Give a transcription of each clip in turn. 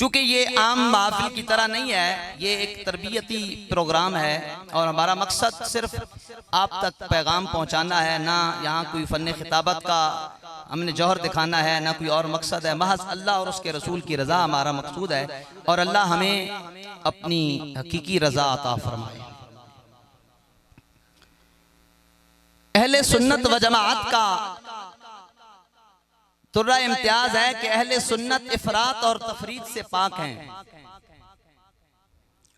चूंकि ये आम महफिल की तरह नहीं है, ये एक तरबियती प्रोग्राम है और हमारा मकसद सिर्फ आप तक पैगाम पहुंचाना है। ना यहाँ कोई फन खिताबत का हमने जौहर दिखाना है, ना कोई और मकसद है। महज अल्लाह और उसके रसूल की रजा हमारा मकसूद है और अल्लाह हमें अपनी हकीकी रजा अता फरमाए। अहले सुन्नत व जमाअत का तुर्रा इम्तियाज है कि अहले सुन्नत इफरात और तफरीद से पाक हैं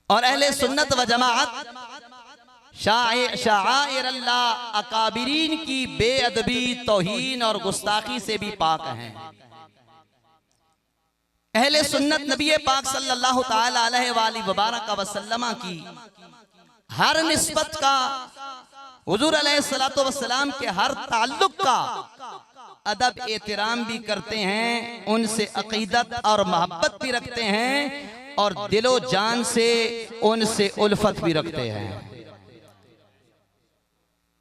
और अहले सुन्नत व जमाअत शाइर अल्लाह अकाबिरीन की बेअदबी, तौहीन और गुस्ताखी से भी पाक हैं। अहले सुन्नत नबी पाक सल्लल्लाहु तआला अलैहि वबारक वसल्लम की हर निस्बत का, हुजूर अलैहिस्सलातु वस्सलाम के हर ताल्लुक का अदब एहतराम भी करते हैं, उनसे अकीदत और मोहब्बत भी रखते हैं और दिलो जान से उनसे उल्फत भी रखते हैं।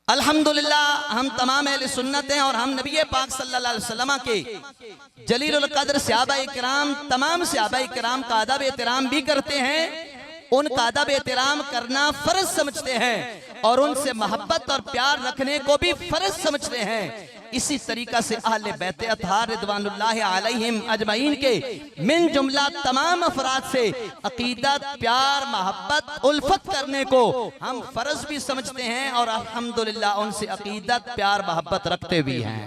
अल्हम्दुलिल्लाह हम तमाम अहले सुन्नत हैं और हम नबी पाक सल्लल्लाहु अलैहि वसल्लम के जलीलुल कद्र सहाबाए किराम, तमाम सहाबाए किराम का अदब एहतराम भी करते हैं। उनका अदब एहतराम करना फर्ज समझते हैं और उनसे मोहब्बत और प्यार रखने को भी फर्ज समझते हैं। इसी तरीका से अहले बैत अतहार रिदवानुल्लाहि अलैहिम अजमईन के मिन जुमला तमाम अफराद से अकीदत, प्यार, मोहब्बत, उल्फत करने को हम फर्ज भी समझते हैं और अल्हम्दुलिल्लाह उनसे अकीदत, प्यार, मोहब्बत रखते भी हैं।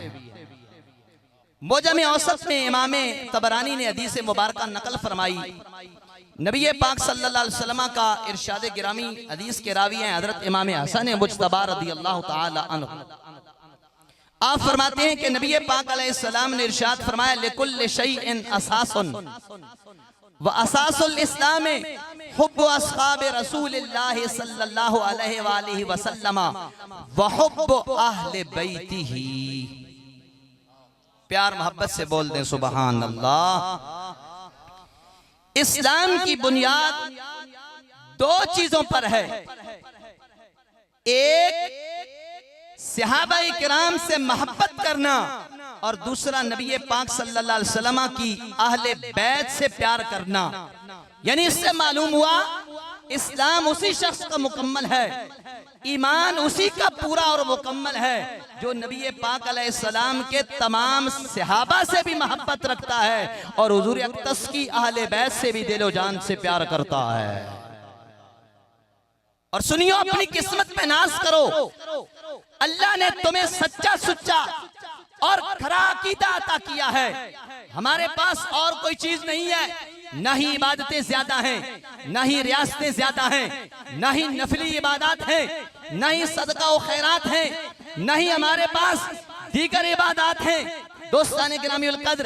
मोजम औसत में इमाम तबरानी ने हदीस मुबारका नकल फरमाई। नबी पाक सल्लल्लाहु अलैहि वसल्लम का इरशाद गिरामी, हदीस के रावी हैं हजरत इमाम हसन मुज्तबा रदियल्लाहु ताला अन्हु। आप फरमाते हैं कि नबी पाक अलैहिस्सलाम ने इरशाद फरमाया, लिकुल्लि शैइन असासुन व असासुल इस्लाम हुब्बु अस्हाबे रसूलिल्लाहि सल्लल्लाहु अलैहि वसल्लम व हुब्बु अहले बैतिही। प्यार मोहब्बत से बोल दें सुभान अल्लाह। इस्लाम की बुनियाद दो चीजों पर है, एक सहाबाए किराम से मोहब्बत करना और दूसरा नबी पाक सल्लल्लाहु अलैहि वसल्लम की अहले बैत से प्यार करना। यानी इससे मालूम हुआ इस्लाम उसी शख्स का मुकम्मल है, ईमान उसी का पूरा और मुकम्मल है जो नबी पाक अलैहिस्सलाम के तमाम सहाबा से भी मोहब्बत रखता है और हुजूर अक़दस की अहले बैत से भी दिलो जान से प्यार करता है। और सुनियो, अपनी किस्मत पे नाज करो, अल्लाह ने तुम्हें सच्चा सुच्चा और खरा अकीदा अता किया है। हमारे पास और कोई चीज नहीं है, न ही इबादतें ज्यादा हैं, न ही रियासतें ज्यादा हैं, न ही नफली इबादत हैं, न ही सदका व खैरात हैं, न ही हमारे पास दीगर इबादत हैं। दोस्ताने गिरामी उल कद्र,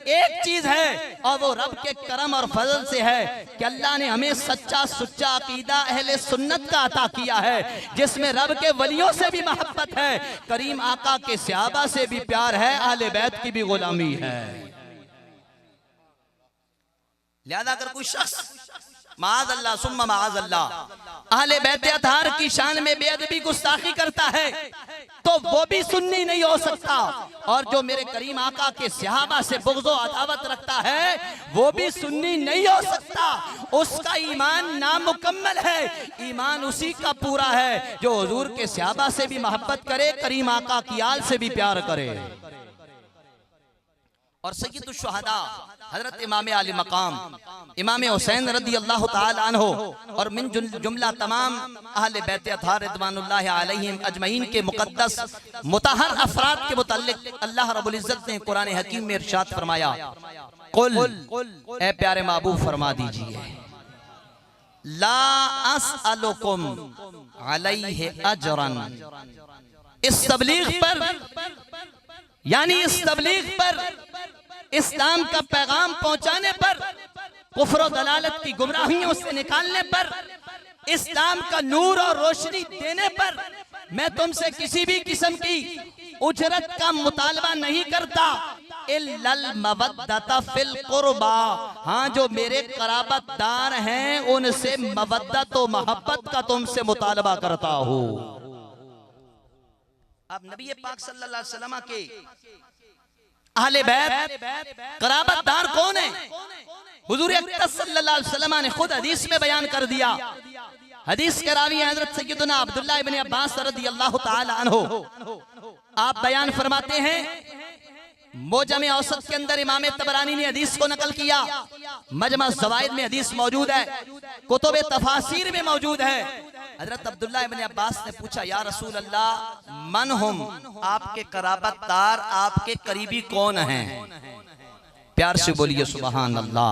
एक चीज है और वो रब के करम और फजल से है कि अल्लाह ने हमें सच्चा सुच्चा अकीदा अहले सुन्नत का अता किया है, जिसमें रब के वलियों से भी मोहब्बत है, करीम आका के सहाबा से भी प्यार है, अहले बैत की भी गुलामी है। लिहाजा अगर कोई शख्स माज़ अल्लाह सुम्मा माज़ अल्लाह अहले बैत अतहार की शान में बेअदबी गुस्ताखी करता है तो वो भी सुन्नी नहीं हो सकता, और जो मेरे करीम आका के सहाबा से बुग़्ज़ व अदावत रखता है वो भी सुन्नी नहीं हो सकता। उसका ईमान नामुकम्मल है। ईमान उसी का पूरा है जो हुजूर के सहाबा से भी मोहब्बत करे, करीम आका की आल से भी प्यार करे। और सय्यदुश शुहदा हजरत इमाम आली मकाम इमाम हुसैन रदी अल्लाह ताला अन्हु और मिन जुमला तमाम अहले बैत अतहार रिदवानुल्लाहि अलैहिम अजमईन के मुकद्दस मुतहर अफराद के मुतल्लिक अल्लाह रब्बुल इज्जत ने कुरान हकीम में इरशाद फरमाया, कुल ए प्यारे महबूब फरमा दीजिए, ला असअलुकुम अलैहि अजरन। इस तबलीग पर, यानी इस तबलीग पर, इस्लाम का पैगाम पहुंचाने पर, कुफ्र और दलालत की गुमराहियों से निकालने पर, इस्लाम का नूर और रोशनी देने पर मैं तुमसे किसी भी किस्म की उजरत का मुतालबा नहीं करता, इल्लल मवद्दता फिल कुर्बा। हाँ, जो मेरे कराबतदार हैं उनसे मवद्दत व मोहब्बत का तुमसे मुतालबा करता हूँ। अब नबी पाक सल्लल्लाहु अलैहि वसल्लम के अहले बैत कराबतदार कौन है? हुजूर अकरम सल्लल्लाहु अलैहि वसल्लम ने खुद हदीस में बयान कर दिया। हदीस के रावी हैं हजरत सैयदना अब्दुल्लाह इब्न अब्बास रज़ियल्लाहु ताला अन्हु। आप बयान फरमाते हैं, मोजमे औसत के अंदर इमाम तबरानी ने हदीस को नकल किया, मजमा ज़वाइद में हदीस मौजूद है, कुतुब तफासीर में मौजूद है। हजरत अब्दुल्लाह इब्न अब्बास ने पूछा, या रसूल अल्लाह मन हुम, आपके कराबतदार आपके करीबी कौन हैं? प्यार से बोलिए सुभान अल्लाह।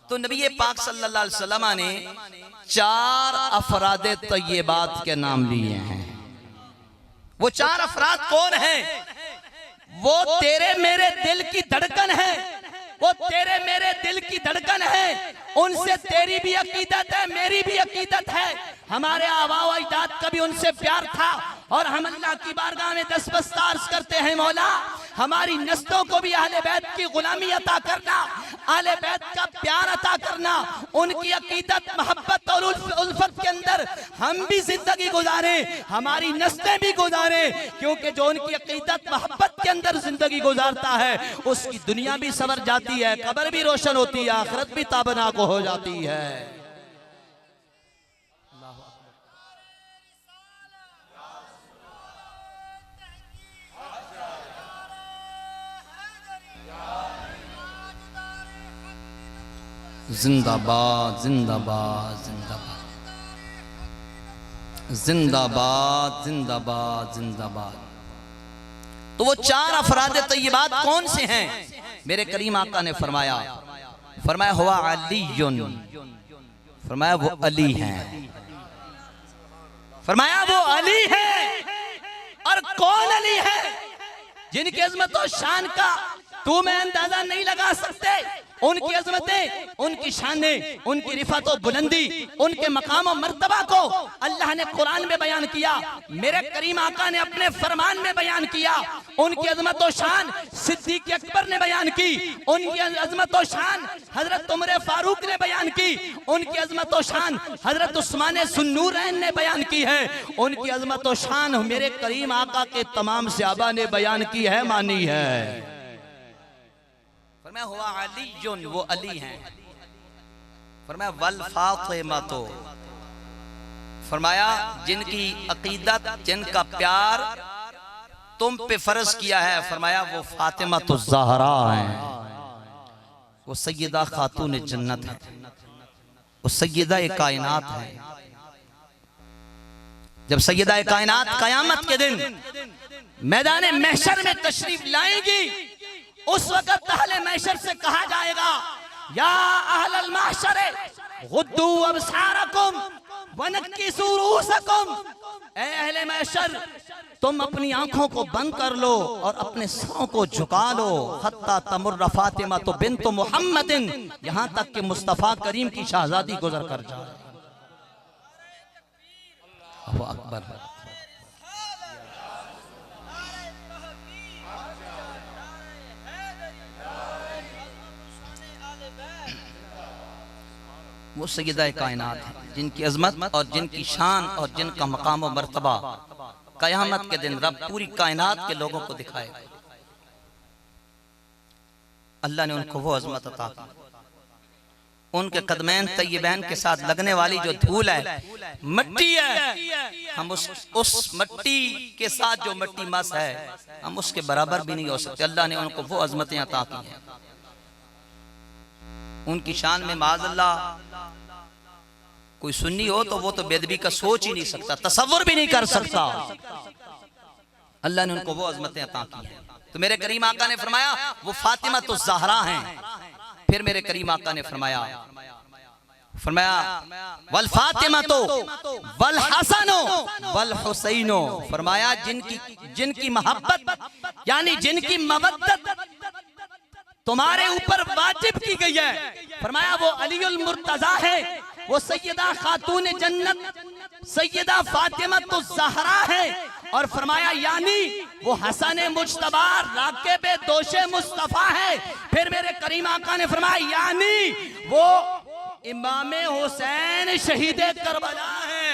तो नबी पाक सल्लल्लाहु अलैहि वसल्लम ने 4 अफराद तय्यबात के नाम लिए हैं। वो 4 अफराद कौन हैं? वो तेरे मेरे दिल की धड़कन है, वो तेरे मेरे दिल की धड़कन है। उनसे तेरी भी अकीदत है, मेरी भी अकीदत है। हमारे आबा व अजदाद का भी उनसे प्यार था और हम अल्लाह की बारगाह में दस्तबरदार करते हैं, मौला हमारी नस्लों को भी अहले बैत की गुलामी अता करना, अहले बैत का प्यार अता करना, उनकी अकीदत मोहब्बत और उल्फत के अंदर हम भी जिंदगी गुजारे, हमारी नस्लें भी गुजारे। क्योंकि जो उनकी अकीदत मोहब्बत के अंदर जिंदगी गुजारता है उसकी दुनिया भी सवर जाती है, कब्र भी रोशन होती है, आखिरत भी ताबनाक हो जाती है। जिंदाबाद जिंदाबाद जिंदाबाद जिंदाबाद जिंदाबाद जिंदाबाद। तो वो 4 अफराद तय्यबात कौन से हैं? मेरे करीम आका ने फरमाया हुआ अलीयुन, फरमाया वो अली हैं, फरमाया वो अली हैं। और कौन अली है? जिनकी अजमत और शान का तू मैं अंदाजा नहीं लगा सकते। उनकी अजमतें, उनकी शानें, उनकी रिफत और बुलंदी, उनके मकाम और मर्तबा को अल्लाह ने कुरान में बयान किया, मेरे करीम आका ने अपने फरमान में बयान किया। उनकी अजमत और शान सिद्दीक अकबर ने बयान की, उनकी अजमत और शान हजरत उमर फारूक ने बयान की, उनकी अजमत और शान हजरत उस्मान सुन्नूरैन ने बयान की है, उनकी अजमत और शान मेरे करीम आका के तमाम सहाबा ने बयान की है, मानी है। फरमाया हुआ अलीयुन, वो अली हैं। फरमाया वल फातिमा, तो फरमाया जिनकी अकीदत, जिनका प्यार तुम पे फर्ज किया है, फरमाया वो फातिमा तो ज़हरा हैं, वो सैयदा खातून जन्नत है, वो सैयदा कायनात है। जब सैयदा कायनात क़यामत के दिन मैदान महशर में तशरीफ लाएंगी, उस वक्त अहले महशर से कहा जाएगा, या अहलल महशर गुद्दू अबसारकुम वनक्किसू रूसकुम, ऐ अहले महशर तुम अपनी आंखों को बंद कर लो और अपने सरों को झुका लो। हत्ता तमुर्र फातिमा तो बिन्त मुहम्मदिन, यहाँ तक कि मुस्तफ़ा करीम की शहजादी गुजर कर जाए। अल्लाहु अकबर। वो सैयदा कायनात है, जिनकी अजमत और जिनकी शान और जिनका मकाम और मर्तबा कयामत के दिन रब पूरी कायनात के लोगों को दिखाएगा। अल्लाह ने उनको वो अजमत अता की। उनके कदमैन तय्यबैन के साथ लगने वाली जो धूल है, मिट्टी है, हम उस मिट्टी के साथ जो मिट्टी मस है, हम उसके बराबर भी नहीं हो सकते। अल्लाह ने उनको वो अजमतें अता की हैं। उनकी शान में माज़अल्लाह कोई सुन्नी हो तो वो तो बेदबी का सोच ही नहीं सकता, तसव्वुर भी नहीं कर सकता। अल्लाह ने उनको वो अजमतें अता की हैं। तो मेरे करीम आका ने फरमाया वो फातिमा तो ज़हरा हैं। फिर मेरे करीम आका ने फरमाया वल फातिमा तो वल हसनो वल हुसैनो, फरमाया जिनकी मोहब्बत यानी जिनकी मवद्दत तुम्हारे ऊपर वाजिब की गई है, फरमाया वो अलीउल मुर्तजा है, वो सैयदा खातून जन्नत सैयदा फातिमा तो ज़हरा है। और फरमाया यानी वो हसन मुज्तबा राकिब दोशे मुस्तफा है। फिर मेरे करीम आका ने फरमाया यानी वो इमाम हुसैन शहीद करबला है,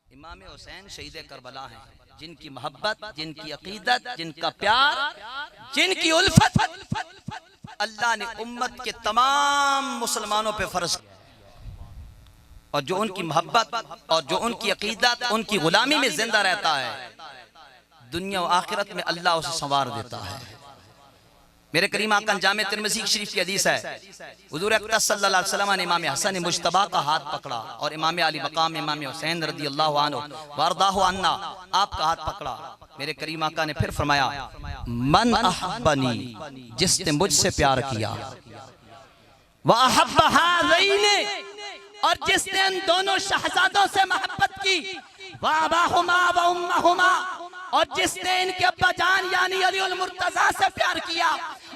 इमाम हुसैन शहीद करबला है, जिनकी मोहब्बत, जिनकी अकीदत, जिनका प्यार, जिनकी उल्फत अल्लाह ने उम्मत के तमाम मुसलमानों पे फर्ज किया और जो उनकी मोहब्बत और जो उनकी अकीदत उनकी गुलामी में जिंदा रहता है, दुनिया और आखिरत में अल्लाह उसे संवार देता है। मेरे करीम आका जामे तिरमिज़ी शरीफ की हदीस है, हुजूर अक़दस सल्लल्लाहु अलैहि वसल्लम ने इमाम हसन मुज्तबा का हाथ पकड़ा और इमाम अली मकाम इमाम हुसैन रज़ियल्लाहु अन्हु वरदाहु अन्ना आपका हाथ पकड़ा। मेरे करीम आका ने फिर फरमाया, मन अहब्बनी, जिसने मुझसे प्यार किया, व अहब्ब हाज़ैने, और जिसने इन दोनों शहजादों से मोहब्बत की, व अबाहुमा व उम्महुमा, और जिसने इनके अब्बा जान यानी अली उल मुर्तजा से प्यार किया,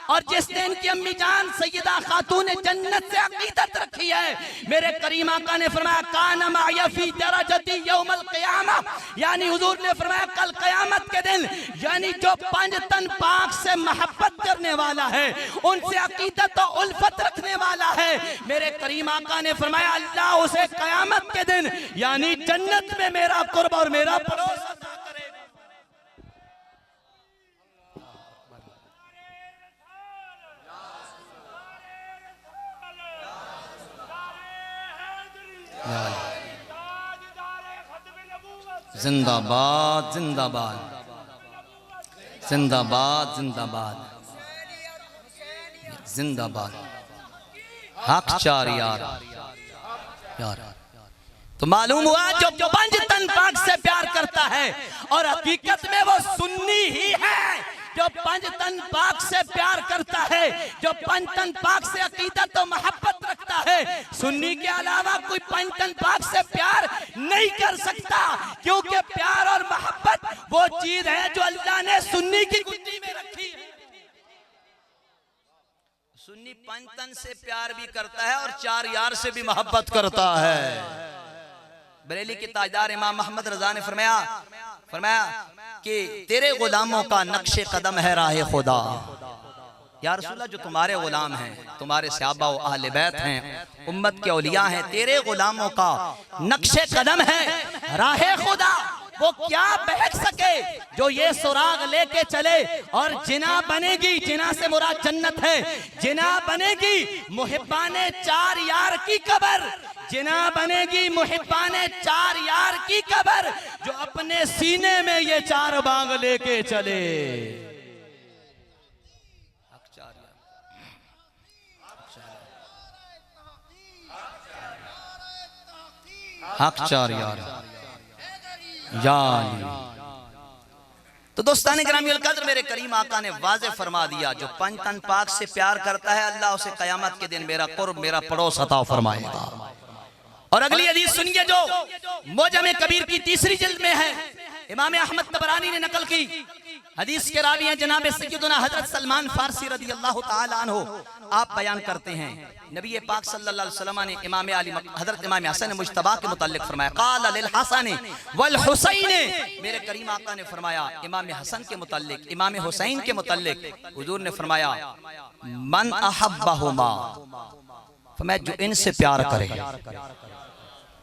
और जिसने इनकी अम्मी जान सैयदा खातून जन्नत से अकीदत रखी है, मेरे करीम आका ने फरमाया कान माया फी दरजती यौमल क़ियामा, यानी हुजूर ने फरमाया कल क़यामत के दिन, यानी जो 5 तन पाक से मोहब्बत करने वाला है, उनसे अकीदत और उल्फत रखने वाला है, मेरे करीम आका ने फरमाया अल्लाह उसे क़यामत के दिन यानी जन्नत में मेरा कुर्ब और मेरा पड़ोस अता करेगा। जिंदाबाद जिंदाबाद जिंदाबाद जिंदाबाद जिंदाबाद, हक चार यार यार। तो मालूम हुआ जो 5 तन पाक से प्यार करता है और हकीकत में वो सुन्नी ही है, जो 5 तन पाक से प्यार करता है, जो 5 तन पाक से अकीदत और मोहब्बत रखता है, सुन्नी के अलावा कोई 5 तन पाक से प्यार नहीं कर सकता, क्योंकि प्यार और मोहब्बत वो चीज है जो अल्लाह ने सुन्नी की कुंजी में रखी है। सुन्नी 5 तन से प्यार भी करता है और 4 यार से भी मोहब्बत करता है। बरेली के ताजदार इमाम मोहम्मद रजा ने फरमाया कि तेरे गुलामों का नक्शे कदम है राह खुदा। या रसूलल्लाह, जो तुम्हारे गुलाम हैं, तुम्हारे सहाबा व अहले बैत हैं, उम्मत के औलिया हैं, तेरे गुलामों का नक्शे कदम है राह खुदा। वो क्या बहक सके जो ये सुराग लेके चले और जिना बनेगी, जिना से मुराद जन्नत है, जिना बनेगी मुहिब्बाने 4 यार की कबर, जिना बनेगी मुहिब्बाने 4 यार की कबर, जो अपने सीने में ये 4 बाग लेके चले। हक 4 यार यानी। तो दोस्तान गिरामी अल कद्र, मेरे करीम आका ने वाज़े फरमा दिया, जो 5 तन पाक से प्यार करता है अल्लाह उसे क़यामत के दिन मेरा कुर्ब मेरा पड़ोस अता फरमाएगा। और अगली हदीस सुनिए जो मोजम कबीर की 3री जिल्द में है, इमाम अहमद तबरानी ने नकल की। हदीस के रावी हैं जनाब सैयदना हजरत सलमान फारसी रज़ियल्लाहु ताला अन्हु। आप बयान करते हैं नबी पाक सल्लल्लाहु अलैहि वसल्लम ने इमाम अली हजरत इमाम हसन मुज्तबा के मुताल्लिक फरमाया क़ाल लिल हसन वल हुसैन, मेरे करीम आका ने फरमाया इमाम हसन के मुताल्लिक इमाम हुसैन के मुताल्लिक हुजूर ने फरमाया मन अहब्बहुमा, फरमाया जो इनसे प्यार करे,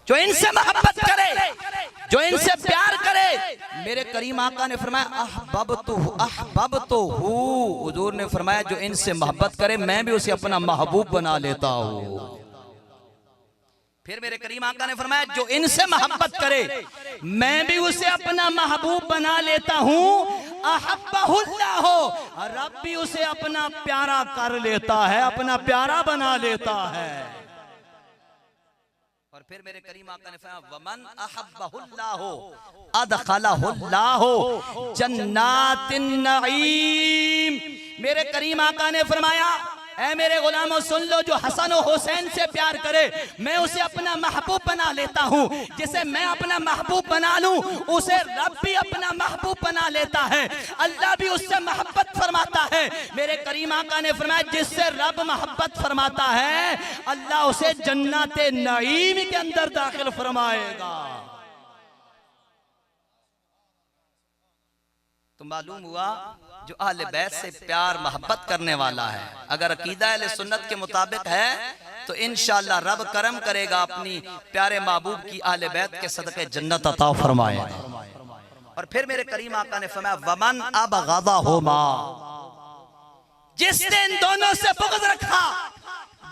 जो इनसे मोहब्बत करे, जो इनसे प्यार करे, मेरे करीम आका ने फरमाया अहबब्तु हू, हुजूर ने फरमाया जो इनसे मोहब्बत करे मैं भी उसे अपना महबूब बना लेता हूँ। फिर मेरे करीम आका ने फरमाया जो इनसे मोहब्बत करे मैं भी उसे अपना महबूब बना लेता हूँ। अहब्बहुल्लाह, रब भी उसे अपना प्यारा कर लेता है, अपना प्यारा बना लेता है। और फिर मेरे करीम आका ने फरमाया वमन अहब्बहुल्लाहु अदखलहुल्लाहु जन्नातिन नईम। मेरे करीम आका ने फरमाया ऐ मेरे गुलामों सुन लो, जो हसन और हुसैन से प्यार करे मैं उसे अपना महबूब बना लेता हूँ। जिसे मैं अपना महबूब बना लूँ उसे रब भी अपना महबूब बना लेता है, अल्लाह भी उससे मोहब्बत फरमाता है। मेरे करीम आका ने फरमाया जिससे रब मोहब्बत फरमाता है अल्लाह उसे जन्नत नईम के अंदर दाखिल फरमाएगा। तो मालूम हुआ जो अहले बैत से प्यार मोहब्बत करने वाला है, अगर अकीदा अहले सुन्नत के मुताबिक है तो इंशाअल्लाह रब करम करेगा, अपनी प्यारे महबूब की अहले बैत के सदक़े जन्नत अता फरमाएगा। और फिर मेरे करीम आका ने फरमाया वमन अबग़दहुमा, जिसने इन दोनों से बुग़्ज़ रखा,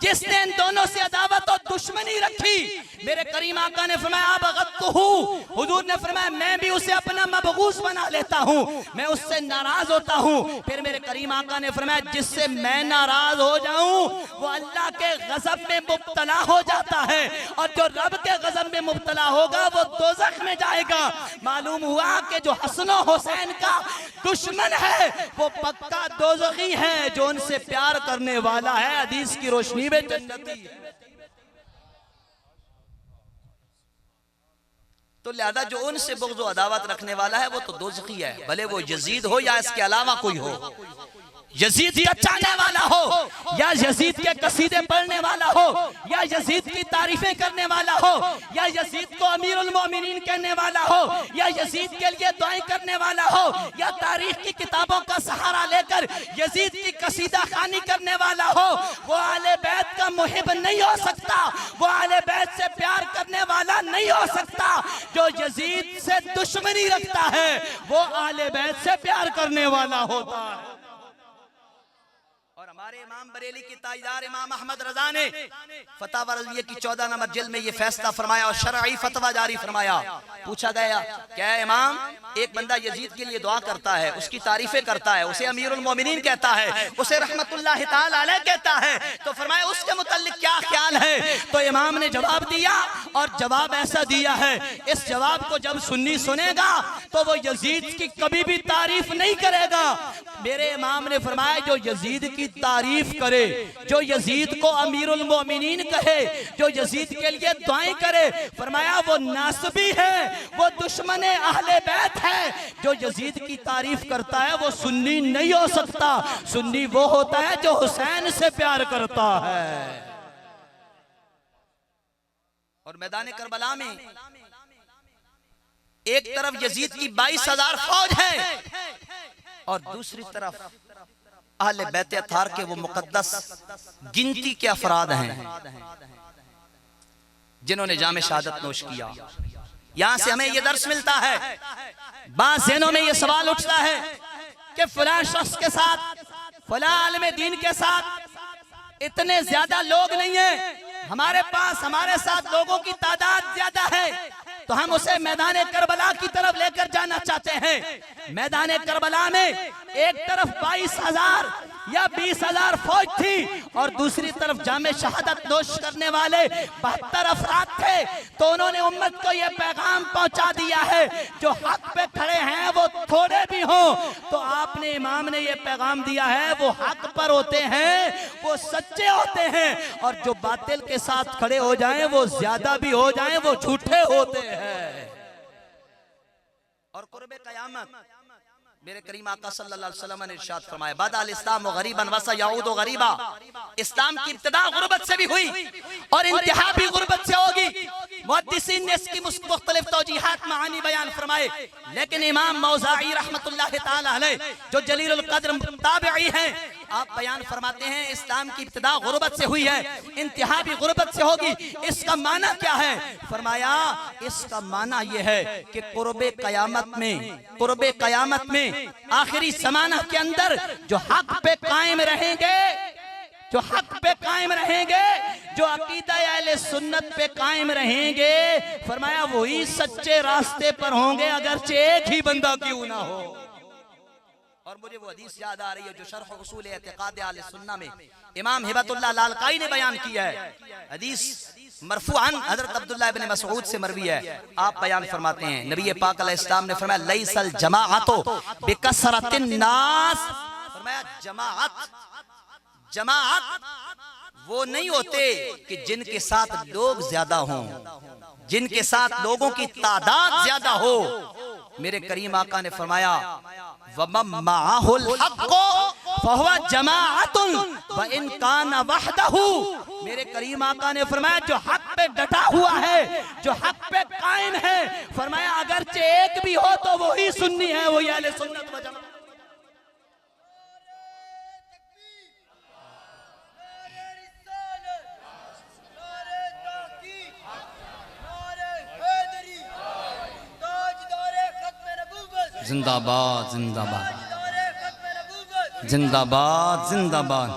जिसने इन दोनों से अदावत और दुश्मनी रखी, मेरे करीम आका ने फरमाया बग़ज़्तुहु, हुजूर ने फरमाया मैं भी उसे अपना मबगूज़ बना लेता हूँ, मैं उससे नाराज होता हूँ। फिर मेरे करीम आका ने फरमाया जिससे मैं नाराज हो जाऊं वो अल्लाह के गज़ब में मुब्तला हो जाता है, और जो रब के गज़ब में मुब्तला होगा वो दोज़ख में जाएगा। मालूम हुआ कि जो हसन और हुसैन का दुश्मन है वो पक्का दोज़खी है, जो उनसे प्यार करने वाला है हदीस की रोशनी में जन्नती है। तो लिहाजा जो उनसे बुग़्ज़ व अदावत रखने वाला है वो तो दोज़खी है, भले वो यजीद हो या इसके अलावा कोई हो। यजीद का चाहने वाला हो या यजीद के कसीदे पढ़ने वाला हो या यजीद की तारीफें करने वाला हो या यजीद को अमीरुल मोमिनीन कहने वाला हो या यजीद के लिए दुआएं करने वाला हो या तारीख की किताबों का सहारा लेकर यजीद की कसीदा खानी करने वाला हो, वो आले बैत का मुहिब नहीं हो सकता, वो आले बैत से प्यार करने वाला नहीं हो सकता। जो यजीद से दुश्मनी रखता है वो आले बैत से प्यार करने वाला होता है। और हमारे इमाम बरेली की ताजदार इमाम अहमद रजा ने फतवा रज़िया की 14 नंबर जिल्द में ये फैसला फरमाया और शरई फतवा जारी फरमाया। पूछा गया क्या है इमाम, एक बंदा यजीद के लिए दुआ करता है, उसकी तारीफें करता है, उसे अमीरुल मोमिनीन कहता है, उसे रहमतुल्लाह ताला अलैह कहता है, तो फरमाया उसके मुताल्लिक क्या ख्याल है? तो इमाम ने जवाब दिया, और जवाब ऐसा दिया है, इस जवाब को जब सुन्नी सुनेगा तो वो यजीद की कभी भी तारीफ नहीं करेगा। मेरे इमाम ने फरमाया जो यजीद की तारीफ करे, जो यजीद को अमीरुल मोमिनीन कहे, जो यजीद के लिए दुआएं करे, फरमाया वो नासबी है, वो दुश्मन अहले बैत है। जो यजीद की तारीफ करता है वो सुन्नी नहीं हो सकता, सुन्नी वो होता है जो हुसैन से प्यार करता है। और मैदान करबला में एक तरफ यजीद की 22,000 फौज है और दूसरी तरफ अहले बैत अतार के वो मुकद्दस गिनती के अफराद हैं जिन्होंने जामे शहादत नोश किया। यहां से हमें यह दर्स मिलता है, बात ज़हनों में यह सवाल उठता है कि फलां शख्स के साथ, फलां आलिम दीन के साथ इतने ज्यादा लोग नहीं है, हमारे पास हमारे साथ लोगों की तादाद ज्यादा है, तो हम उसे मैदान करबला की तरफ लेकर जाना चाहते हैं। मैदान करबला में एक तरफ 22,000 या 20,000 फौज थी और दूसरी तरफ जामे शहादत नोश करने वाले 72 अफराद थे। तो उन्होंने उम्मत को यह पैगाम पहुंचा दिया है जो हक पे खड़े हैं वो थोड़े भी हों, तो आपने इमाम ने यह पैगाम दिया है वो हक पर होते हैं, वो सच्चे होते हैं, और जो बातिल के साथ खड़े हो जाएं वो ज्यादा भी हो जाएं वो झूठे होते हैं। और कुर्बे क़यामत मेरे करीम आका सल्लल्लाहु अलैहि वसल्लम ने इरशाद फरमाया बदअल इस्लाम गरीबन व सयऊदु गरीबा, इस्लाम की इब्तिदा गुर्बत से भी हुई और इंतहा भी गुर्बत से होगी। मुहद्दिसीन ने इसकी मुख्तलिफ तौजीहात मानी बयान फरमाए, लेकिन इमाम मौज़ाई रहमतुल्लाह ताला अलैह जो जलीलुल क़द्र ताबिई हैं, आप बयान फरमाते हैं इस्लाम की इब्तिदा गुर्बत से हुई है, इंतहा भी गुर्बत से होगी। इसका माना क्या है? फरमाया इसका माना यह है कि कुर्बे क़यामत में आखिरी ज़माना के अंदर जो हक पे कायम रहेंगे, जो हक पे कायम रहेंगे, जो अकीदा अहले सुन्नत पे कायम रहेंगे, फरमाया वही सच्चे रास्ते पर होंगे अगरचे एक ही बंदा क्यों ना हो। और मुझे वो हदीस याद आ रही है जो शरह उसूल एतिकाद अहले सुन्नत में इमाम हिबतुल्लाह लालकाई ने बयान किया है। हदीस मरफूअन हजरत अब्दुल्लाह इब्न मसऊद से मरवी है। आप बयान फरमाते हैं नबी पाक अलैहिस्सलाम ने फरमाया लैसल जमाअतु बिकसरतिन नास, फरमाया जमाअत वो नहीं होते कि जिनके साथ लोग ज्यादा हों, जिनके साथ लोगों की तादाद ज्यादा हो। मेरे करीम आका ने फरमाया वमम्माहुल हक़्क़ु फहुवा जमाअतुन व इन काना वहदहु। मेरे करीम आका ने फरमाया जो हक पे डटा हुआ है, जो हक पे कायम है, फरमाया अगरचे एक भी हो तो वही सुन्नी है, वही अहले सुन्नत व जमाअत। जिंदाबाद जिंदाबाद जिंदाबाद जिंदाबाद।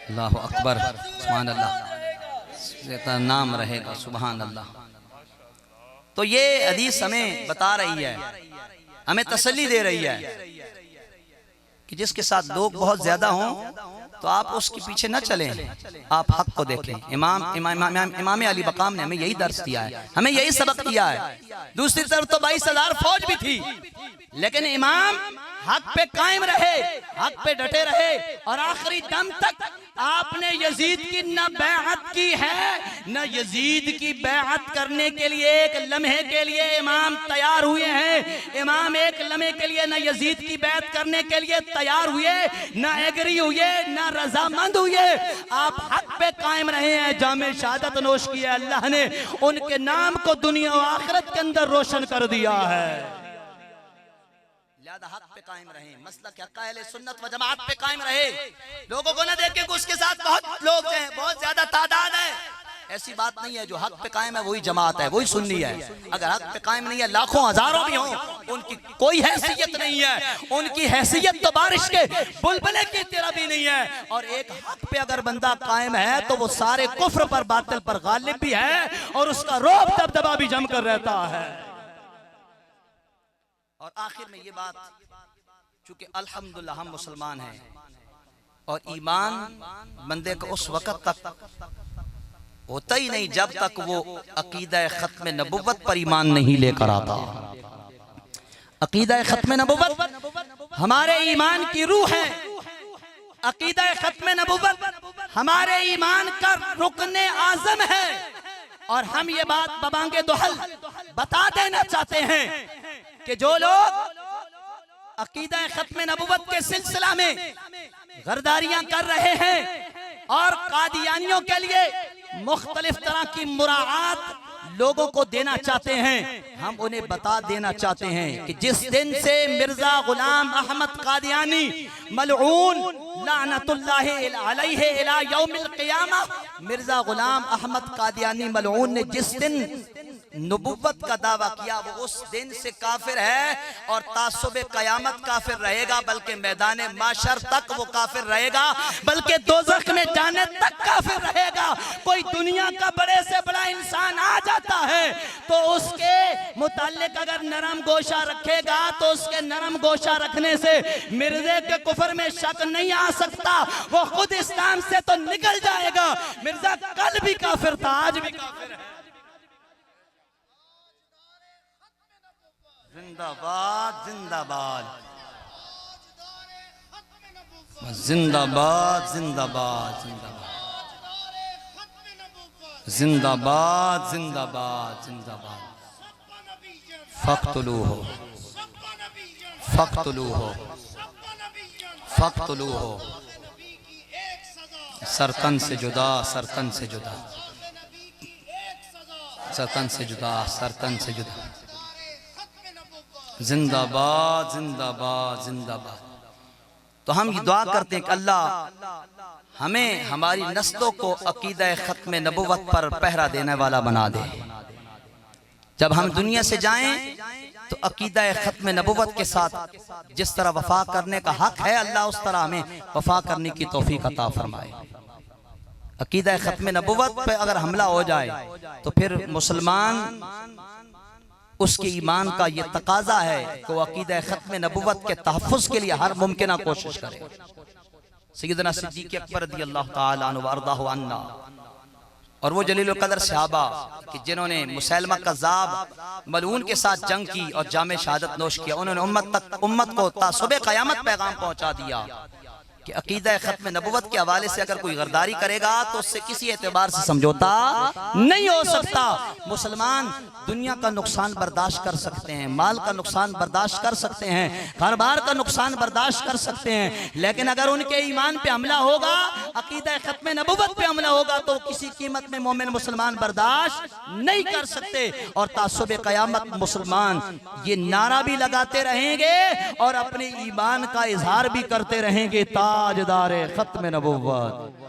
अल्लाह अकबर, सुभान अल्लाह, नाम रहेगा, सुभान अल्लाह। तो ये हदीस हमें बता रही है, हमें तसल्ली दे रही है कि जिसके साथ लोग बहुत ज्यादा हों तो आप उसके पीछे न चलें, आप हक को देखें। इमाम अली मकाम ने हमें यही दर्स दिया है, हमें यही सबक दिया है। दूसरी तरफ तो 22,000 फौज भी थी, लेकिन इमाम हक पे कायम रहे, हक पे डटे रहे और आखिरी दम तक आपने यजीद की न बैअत की है, न यजीद की बैअत करने के लिए एक लम्हे के लिए इमाम तैयार हुए हैं। इमाम एक लम्हे के लिए न यजीद की बैअत करने के लिए तैयार हुए, न एग्री हुए, न रजामंद हुए। आप हक पे कायम रहे हैं, जामे शहादत नोश की है। अल्लाह ने उनके नाम को दुनिया और आखिरत के अंदर रोशन कर दिया है। हक पे कायम रहे, मसलक अहले सुन्नत व जमात पे कायम रहे। लोगों को न देखे कि उसके साथ बहुत लोग हैं, बहुत ज्यादा तादाद है, ऐसी बात नहीं है। जो हक पे कायम है वही जमात है, वही सुन्नी है। अगर हक पे कायम नहीं है, लाखों हजारों भी हों, उनकी कोई हैसियत नहीं है। उनकी हैसियत तो बारिश के बुलबुले की तरह भी नहीं है। और एक हक पे अगर बंदा कायम है तो वो सारे कुफ्र पर, बातिल पर गालिब भी है और उसका रौब दबदबा भी जमकर रहता है। और आखिर में ये बात, चूंकि अल्हम्दुलिल्लाह हम मुसलमान हैं और ईमान बंदे को उस वक्त तक होता ही नहीं जब तक वो अकीदा खत्म नबुव्वत पर ईमान नहीं लेकर आता। अकीदा खत्म नबुव्वत हमारे ईमान की रूह है। अकीदा खत्म नबुव्वत हमारे ईमान का रुकने आज़म है। और हम ये बात बबांगे दोहल बता देना चाहते हैं कि जो लोग अकीदा खत्म नबुव्वत के सिलसिला में गरदारियां कर रहे हैं और कादियानियों के लिए मुख्तलिफ तरह की मुराआत लोगों को देना चाहते हैं, हम उन्हें बता देना चाहते हैं कि जिस दिन से मिर्जा गुलाम अहमद कादियानी मलऊन लानतुल्लाहि अलैहि इला यौमिल क़ियामा, मिर्जा गुलाम अहमद कादियानी मलऊन ने जिस दिन नबुव्वत का दावा किया वो उस दिन से काफिर है और तासुबे कयामत काफिर रहेगा, बल्कि मैदान माशर तक वो काफिर रहेगा, बल्कि दोज़ख में जाने तक काफिर रहेगा। कोई दुनिया का बड़े से बड़ा इंसान आ जाता है तो उसके मुताल्लिक अगर नरम गोशा रखेगा तो उसके नरम गोशा रखने से मिर्जे के कुफर में शक नहीं आ सकता। वो खुद इस्लाम से तो निकल जाएगा। मिर्जा कल भी काफिर था, आज भी काफिर है। जिंदाबाद जिंदाबाद जिंदाबाद जिंदाबाद जिंदाबाद जिंदाबाद जिंदाबाद। फक्तुलूहु फक्तुलूहु फक्तुलूहु, सरतन से जुदा, सरतन से जुदा, सरतन से जुदा, सरतन से जुदा। जिंदाबाद जिंदाबाद जिंदाबाद। तो हम ये दुआ करते हैं कि अल्लाह हमें हमारी नस्लों को अकीदा खत्म नबुव्वत पर पहरा देने वाला बना दे। जब हम दुनिया से जाएं तो अकीदा खत्म नबुव्वत के साथ जिस तरह वफा करने का हक है, अल्लाह उस तरह हमें वफा करने की तौफीक अता फरमाए। अकीदा खत्म नबुव्वत पे अगर हमला हो जाए तो फिर मुसलमान उसके ईमान का ये तकाजा है कि वो अकीदा खत्म नबुव्वत के तहफ़्फ़ुज़ के लिए हर मुमकिन कोशिश करे। सय्यदना सिद्दीक़ अकबर रज़ियल्लाहु ताला अन्हु व अर्ज़ाहु अन्ना और वो जलीलुल क़द्र सहाबा कि जिन्होंने मुसैलमा कज़्ज़ाब मलऊन के साथ जंग की और जामे शहादत नोश किया, उन्होंने उम्मत को तासुबे क़यामत पैगाम पहुंचा दिया कि अकीदा खत्म नबुव्वत के हवाले से अगर कोई गरदारी करेगा तो उससे किसी एतबार से समझौता नहीं हो सकता। मुसलमान दुनिया का नुकसान बर्दाश्त कर सकते हैं, माल का नुकसान बर्दाश्त कर सकते हैं, घर बार का नुकसान बर्दाश्त कर सकते हैं, लेकिन अगर उनके ईमान पे हमला होगा, अकीदा खत्म नबुव्वत पे हमला होगा तो किसी कीमत में मोमिन मुसलमान बर्दाश्त नहीं कर सकते। और तासुबे क़यामत मुसलमान ये नारा भी लगाते रहेंगे और अपने ईमान का इजहार भी करते रहेंगे, ताजदारे खत्म नबुव्वत।